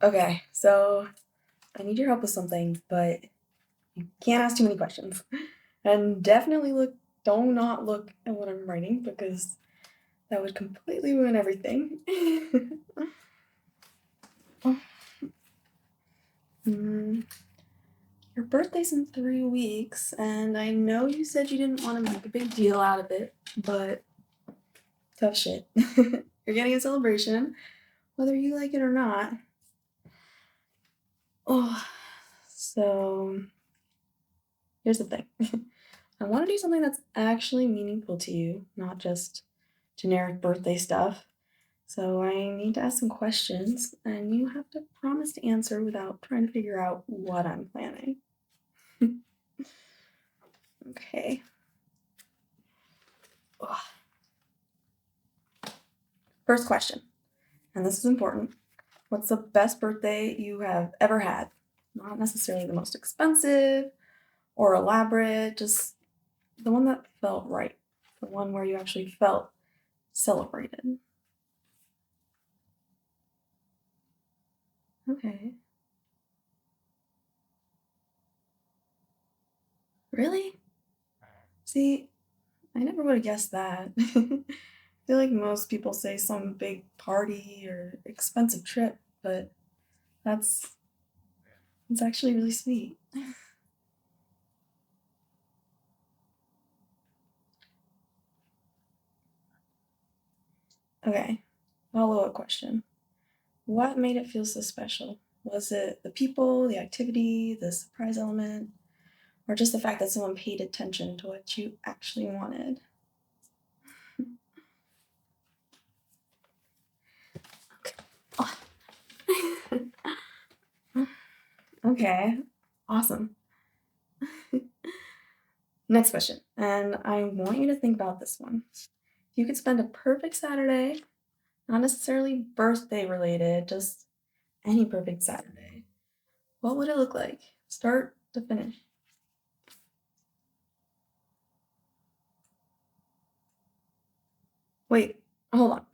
Okay, so I need your help with something, but you can't ask too many questions. And definitely don't not look at what I'm writing because that would completely ruin everything. Mm, your birthday's in 3 weeks, and I know you said you didn't want to make a big deal out of it, but tough shit. You're getting a celebration, whether you like it or not. Oh, so here's the thing. I want to do something that's actually meaningful to you, not just generic birthday stuff. So I need to ask some questions, and you have to promise to answer without trying to figure out what I'm planning. Okay. Ugh. First question, and this is important. What's the best birthday you have ever had? Not necessarily the most expensive or elaborate, just the one that felt right. The one where you actually felt celebrated. Okay. Really? See, I never would have guessed that. I feel like most people say some big party or expensive trip, but that's it's actually really sweet. Okay, follow-up question. What made it feel so special? Was it the people, the activity, the surprise element, or just the fact that someone paid attention to what you actually wanted? Okay, awesome. Next question, and I want you to think about this one. If you could spend a perfect Saturday, not necessarily birthday related, just any perfect Saturday, what would it look like? Start to finish. Wait, hold on.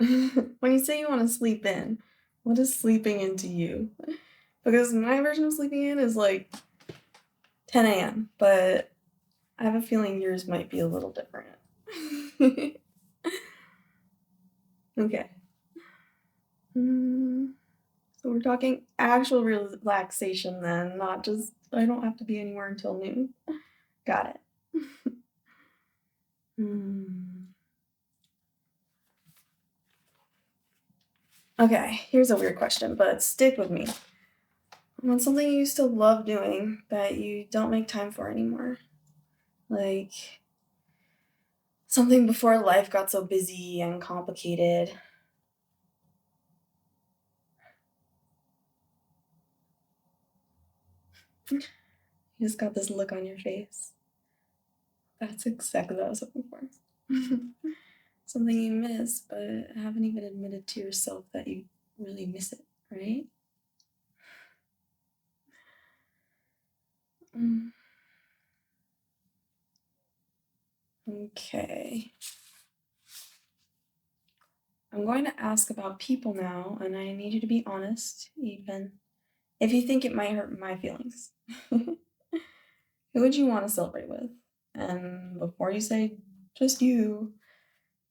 When you say you want to sleep in, what is sleeping into you? Because my version of sleeping in is like 10 a.m., but I have a feeling yours might be a little different. Okay. Mm, so we're talking actual relaxation then, not just I don't have to be anywhere until noon. Got it. Hmm. Okay, here's a weird question, but stick with me. What's something you used to love doing that you don't make time for anymore? Like something before life got so busy and complicated. You just got this look on your face. That's exactly what I was hoping for. Something you miss, but haven't even admitted to yourself that you really miss it, right? Mm, okay. I'm going to ask about people now, and I need you to be honest, even if you think it might hurt my feelings. Who would you want to celebrate with? And before you say just you,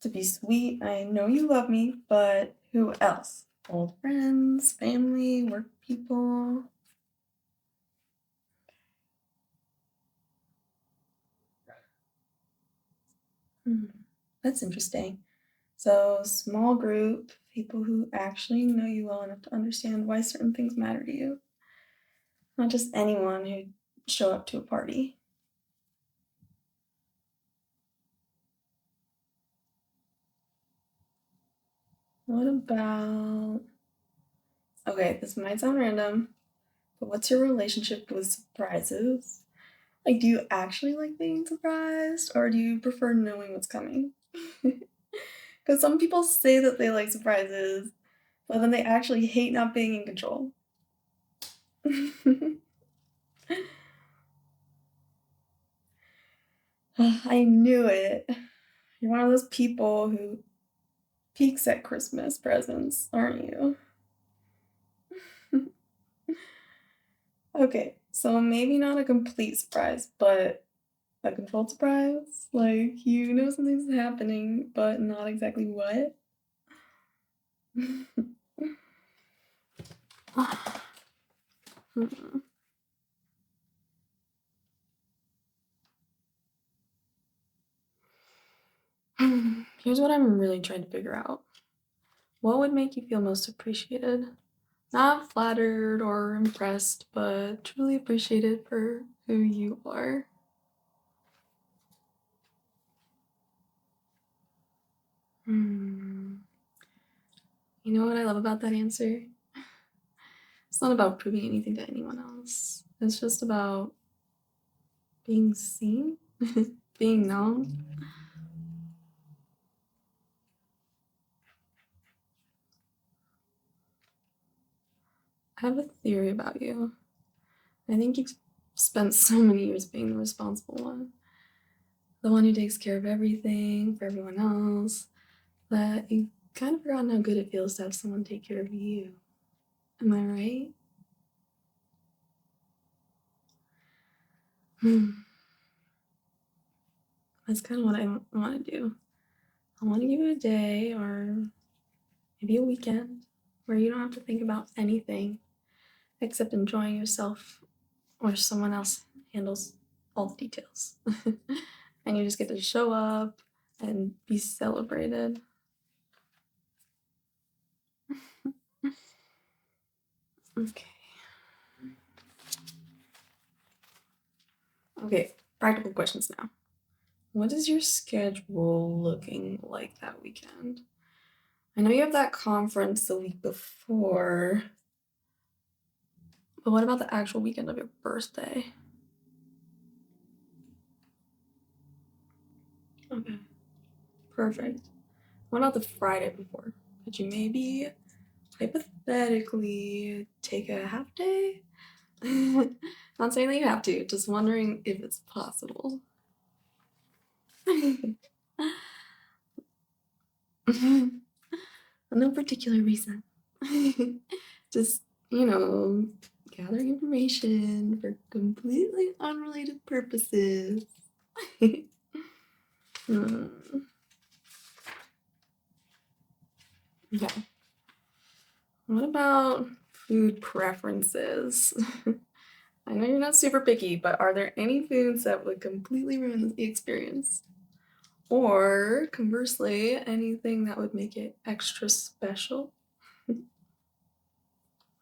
to be sweet, I know you love me, but who else? Old friends, family, work people? Hmm, that's interesting. So, small group, people who actually know you well enough to understand why certain things matter to you, not just anyone who show up to a party. What about, okay, this might sound random, but what's your relationship with surprises? Like, do you actually like being surprised, or do you prefer knowing what's coming? Because some people say that they like surprises, but then they actually hate not being in control. I knew it. You're one of those people who peeks at Christmas presents, aren't you? Okay, so maybe not a complete surprise, but a controlled surprise? Like, you know something's happening, but not exactly what? Hmm. Here's what I'm really trying to figure out. What would make you feel most appreciated? Not flattered or impressed, but truly appreciated for who you are. Hmm. You know what I love about that answer? It's not about proving anything to anyone else. It's just about being seen, being known. I have a theory about you. I think you've spent so many years being the responsible one, the one who takes care of everything for everyone else, that you've kind of forgotten how good it feels to have someone take care of you. Am I right? Hmm. That's kind of what I want to do. I want to give you a day or maybe a weekend where you don't have to think about anything except enjoying yourself or someone else handles all the details. And you just get to show up and be celebrated. Okay. Okay, practical questions now. What is your schedule looking like that weekend? I know you have that conference the week before, but what about the actual weekend of your birthday? Okay, perfect. What about the Friday before? Could you maybe hypothetically take a half day? Not saying that you have to, just wondering if it's possible. No particular reason. Just, gathering information for completely unrelated purposes. Hmm. Okay. What about food preferences? I know you're not super picky, but are there any foods that would completely ruin the experience? Or conversely, anything that would make it extra special?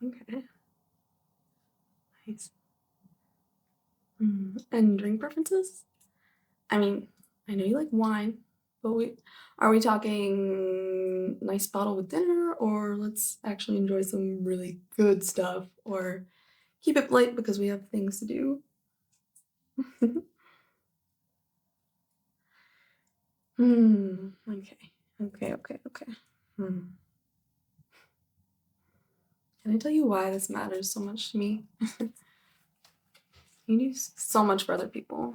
Okay, nice. And drink preferences? I mean, I know you like wine, but are we talking nice bottle with dinner, or let's actually enjoy some really good stuff, or keep it light because we have things to do? Okay. Okay. Hmm. Can I tell you why this matters so much to me? You do so much for other people.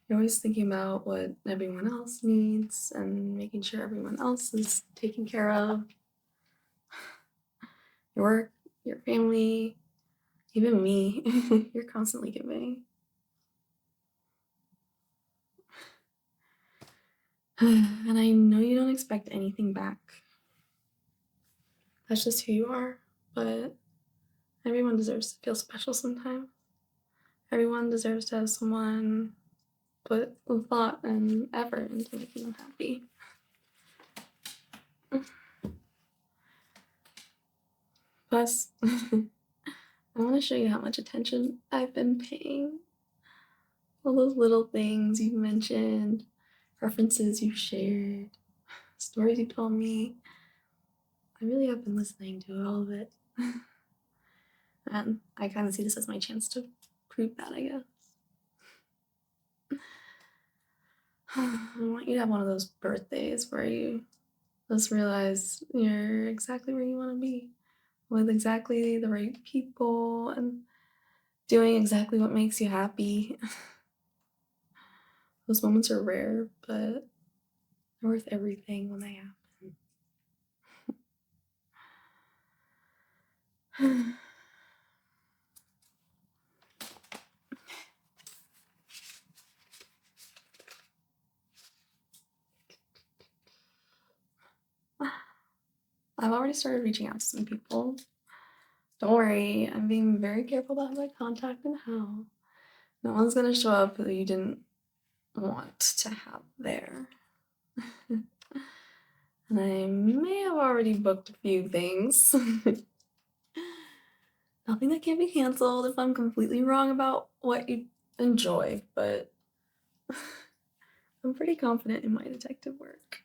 You're always thinking about what everyone else needs and making sure everyone else is taken care of. Your work, your family, even me. You're constantly giving. And I know you don't expect anything back. That's just who you are. But everyone deserves to feel special sometimes. Everyone deserves to have someone put thought and effort into making them happy. Plus, I want to show you how much attention I've been paying. All those little things you've mentioned, references you've shared, stories you told me. I really have been listening to all of it. And I kind of see this as my chance to prove that, I guess. I want you to have one of those birthdays where you just realize you're exactly where you want to be with exactly the right people and doing exactly what makes you happy. Those moments are rare, but they're worth everything when they happen. I've already started reaching out to some people. Don't worry, I'm being very careful about who I contact and how. No one's gonna show up who you didn't want to have there. And I may have already booked a few things. Nothing that can't be canceled if I'm completely wrong about what you enjoy, but I'm pretty confident in my detective work.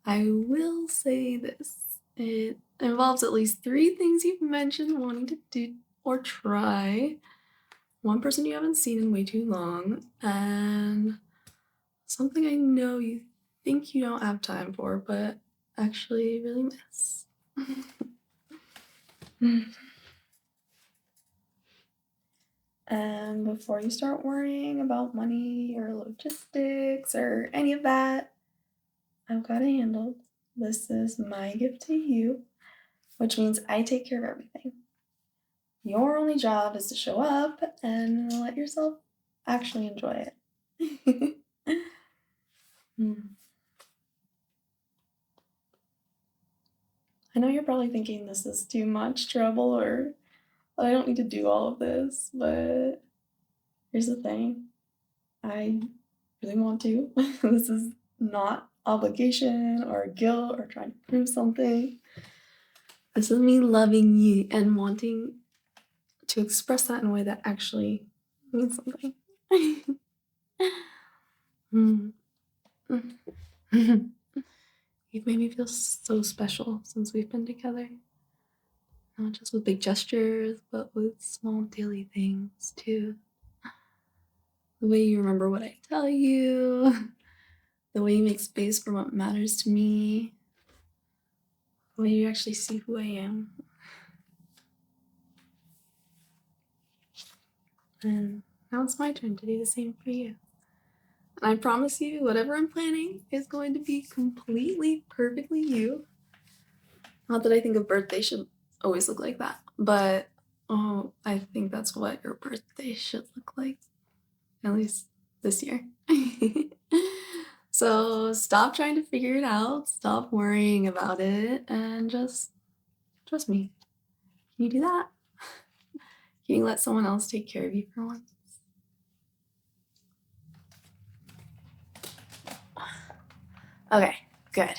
I will say this. It involves at least 3 things you've mentioned wanting to do or try. One person you haven't seen in way too long, and something I know you think you don't have time for, but actually really miss. And before you start worrying about money or logistics or any of that, I've got it handled. This is my gift to you, which means I take care of everything. Your only job is to show up and let yourself actually enjoy it. I know you're probably thinking this is too much trouble or that I don't need to do all of this, but here's the thing. I really want to. This is not obligation or guilt or trying to prove something. This is me loving you and wanting to express that in a way that actually means something. You've made me feel so special since we've been together. Not just with big gestures, but with small daily things too. The way you remember what I tell you, the way you make space for what matters to me, the way you actually see who I am. And now it's my turn to do the same for you. And I promise you, whatever I'm planning is going to be completely, perfectly you. Not that I think a birthday should always look like that, but I think that's what your birthday should look like, at least this year. So stop trying to figure it out, stop worrying about it, and just trust me. Can you do that? Can you let someone else take care of you for once? Okay, good.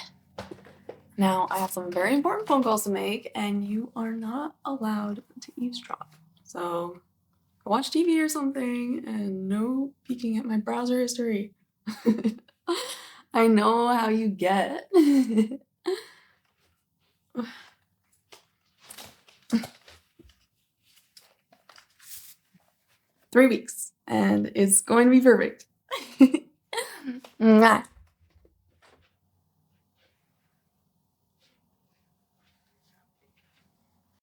Now I have some very important phone calls to make, and you are not allowed to eavesdrop. So go watch TV or something, and no peeking at my browser history. I know how you get. 3 weeks, and it's going to be perfect. Mwah.